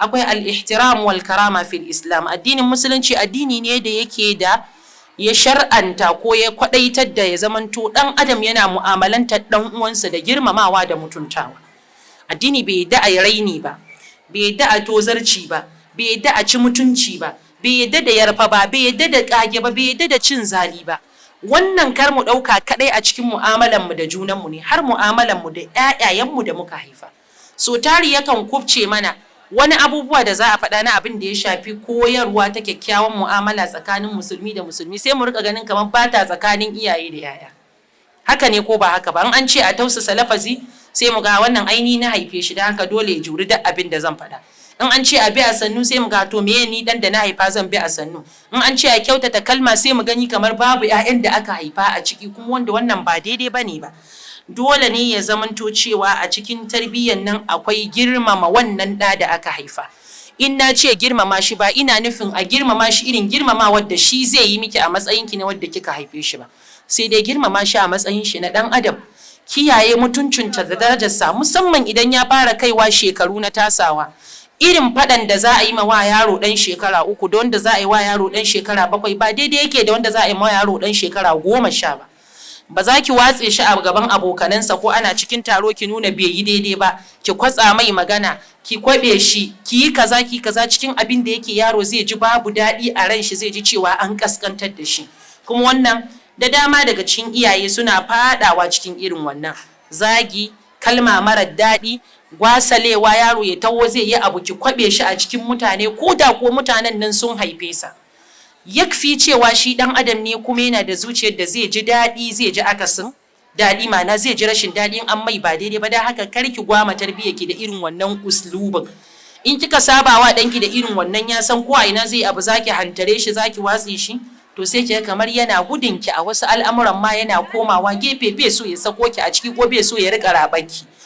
akwai al-ihtiram wal karama fil islam. Addinin musulunci addini ne da yake da ya shar'anta ko ya kwadaitar da ya zamanto dan adam yana mu'amalantar dan uwansa da girmamawa da mutuntawa. Addini bai yadda a raini ba, bai yadda a tozarci ba, bai yadda a ci mutunci ba, bai yadda da yarfa ba, bai yadda da kage ba, bai yadda da cin zali ba. Wannan kar mu dauka kadai a cikin mu'amalan mu da junan mu ne, har mu'amalan mu da ƴaƴayen mu da muka haifa. So tari yakan kubce mana wani abubuwa da za a faɗa na abin da ya shafi koyarwa ta kyakkyawan mu'amala tsakanin musulmi da musulmi, sai mu rika ganin kamar bata tsakanin iyaye da yaya. Haka ne ko ba haka ba? In an ce a tausasa lafazi sai mu ga wannan aini na haife shi da haka dole ya juri duk abin da zan faɗa. In an ce a bi a sannu sai mu ga to meye ni dan da na haifa zan bi a sannu. In an ce a kyautata kalma sai mu gani kamar babu ƴaƴan da aka haifa a ciki, kuma wanda wannan ba daidai bane ba. Dole ne ya zamanto cewa a cikin tarbiyyar nan akwai girmama wannan ɗa da aka haifa. In na ce girmama shi ba ina nufin a girmama shi irin girmama wadda shi zai yi miki a matsayinki na wadda kika haife shi ba, sai dai girmama shi a matsayin shi na ɗan adam, kiyaye mutuncinta da darajarsa, musamman idan ya fara kaiwa shekaru na tasawa. Irin faɗan da za a yi ma wa yaro ɗan shekara 3 da wanda za a yi wa yaro ɗan shekara 7 ba daidai yake da wanda za a yi ma yaro ɗan shekara 10 ba. Ba za ki watse shi a gaban abokanansa ko ana cikin taro ki nuna bai yi daidai ba, ki kwatsa mai magana, ki kwabe shi, ki yi kaza ki kaza cikin abin da yake yaro zai ji babu daɗi a ran shi, zai ji cewa an kaskantar da shi. Kuma wannan da dama daga cikin iyaye suna fadawa cikin irin wannan zagi, kalma mara daɗi, gwasalewa, yaro ya taho zai yi abu ki kwabe shi a cikin mutane ko da ko mutanen nan sun haife sa. Yakfi cewa shi dan adam ne kuma yana da zuciyar da zai ji daɗi, zai ji akasin daɗi, ma'ana zai ji rashin daɗi in an mai ba daidai ba. Dan haka kar ki gwama tarbiyyar ki da irin wannan uslubin. In kika saba wa danki da irin wannan, ya san ko a ina zai abu zaki hantare shi, zaki watsi shi, to sai ki kamar yana gudun ki a wasu al'amuran ma yana komawa gefe, bai so ya sako ki a ciki ko bai so ya rika rabaki.